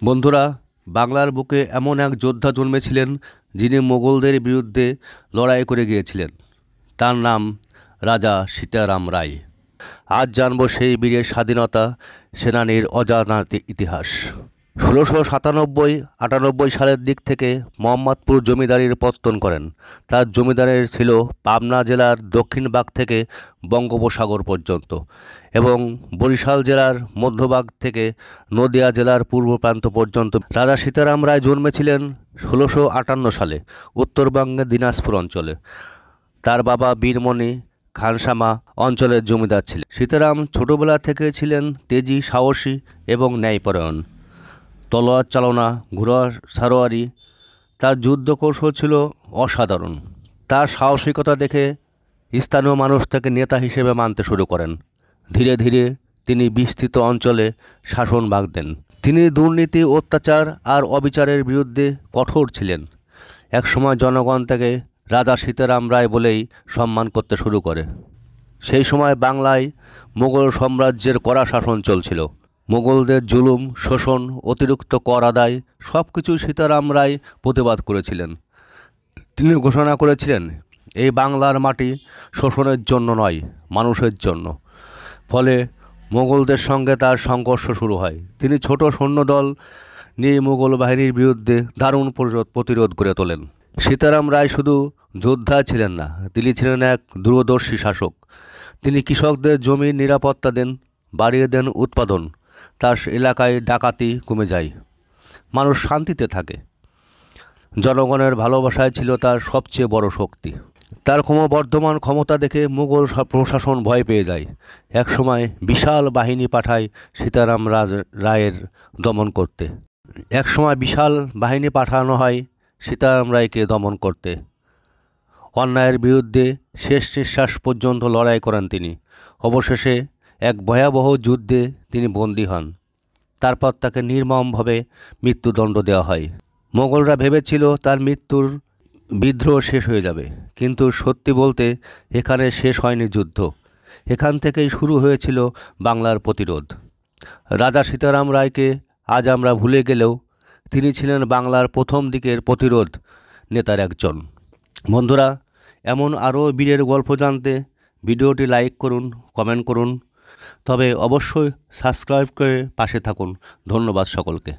বন্ধুরা, বাংলার বুকে এমন এক যোদ্ধা জন্মেছিলেন যিনি মোগলদের বিরুদ্ধে লড়াই করে গিয়েছিলেন। তার নাম রাজা সীতারাম রায়। আজ জানব সেই বীরের স্বাধীনতা সেনানীর অজানা ইতিহাস। ১৬৯৭-৯৮ সালের দিক থেকে মোহাম্মদপুর জমিদারির পত্তন করেন। তার জমিদারের ছিল পাবনা জেলার দক্ষিণ ভাগ থেকে বঙ্গোপসাগর পর্যন্ত এবং বরিশাল জেলার মধ্যভাগ থেকে নদিয়া জেলার পূর্ব প্রান্ত পর্যন্ত। রাজা সীতারাম রায় জন্মেছিলেন ১৬৫৮ সালে উত্তরবঙ্গের দিনাজপুর অঞ্চলে। তার বাবা বীরমণি খানসামা অঞ্চলের জমিদার ছিলেন। সীতারাম ছোটবেলা থেকে ছিলেন তেজি, সাহসী এবং ন্যায়পরায়ণ। তলোয়ার চালনা, ঘোড়া সারোয়ারি, তার যুদ্ধ কৌশল ছিল অসাধারণ। তার সাহসিকতা দেখে স্থানীয় মানুষ তাকে নেতা হিসেবে মানতে শুরু করেন। ধীরে ধীরে তিনি বিস্তৃত অঞ্চলে শাসন ভাগ দেন। তিনি দুর্নীতি, অত্যাচার আর অবিচারের বিরুদ্ধে কঠোর ছিলেন। একসময় জনগণ তাকে রাজা সীতারাম রায় বলেই সম্মান করতে শুরু করে। সেই সময় বাংলায় মুঘল সাম্রাজ্যের কড়া শাসন চলছিল। মুঘলদের জুলুম, শোষণ, অতিরিক্ত কর আদায় সব কিছুই সীতারাম রায় প্রতিবাদ করেছিলেন। তিনি ঘোষণা করেছিলেন, এই বাংলার মাটি শোষণের জন্য নয়, মানুষের জন্য। ফলে মুঘলদের সঙ্গে তার সংঘর্ষ শুরু হয়। তিনি ছোট সৈন্যদল নিয়ে মুঘল বাহিনীর বিরুদ্ধে দারুণ প্রতিরোধ গড়ে তোলেন। সীতারাম রায় শুধু যোদ্ধা ছিলেন না, তিনি ছিলেন এক দূরদর্শী শাসক। তিনি কৃষকদের জমির নিরাপত্তা দেন, বাড়িয়ে দেন উৎপাদন। তার এলাকায় ডাকাতি কমে যায়, মানুষ শান্তিতে থাকে। জনগণের ভালোবাসায় ছিল তার সবচেয়ে বড় শক্তি। তার ক্রমবর্ধমান ক্ষমতা দেখে মুঘল প্রশাসন ভয় পেয়ে যায়। একসময় বিশাল বাহিনী পাঠায় সীতারাম রায়ের দমন করতে। সীতারাম রায়কে দমন করতে। অন্যায়ের বিরুদ্ধে শেষ নিঃশ্বাস পর্যন্ত লড়াই করেন তিনি। অবশেষে এক ভয়াবহ যুদ্ধে তিনি বন্দী হন। তারপর তাকে নির্মমভাবে মৃত্যুদণ্ড দেওয়া হয়। মোগলরা ভেবেছিল তার মৃত্যুর বিদ্রোহ শেষ হয়ে যাবে, কিন্তু সত্যি বলতে এখানে শেষ হয়নি যুদ্ধ। এখান থেকেই শুরু হয়েছিল বাংলার প্রতিরোধ। রাজা সীতারাম রায়কে আজ আমরা ভুলে গেলেও তিনি ছিলেন বাংলার প্রথম দিকের প্রতিরোধ নেতার একজন। বন্ধুরা, এমন আরও বীরের গল্প জানতে ভিডিওটি লাইক করুন, কমেন্ট করুন, তবে অবশ্যই সাবস্ক্রাইব করে পাশে থাকুন। ধন্যবাদ সকলকে।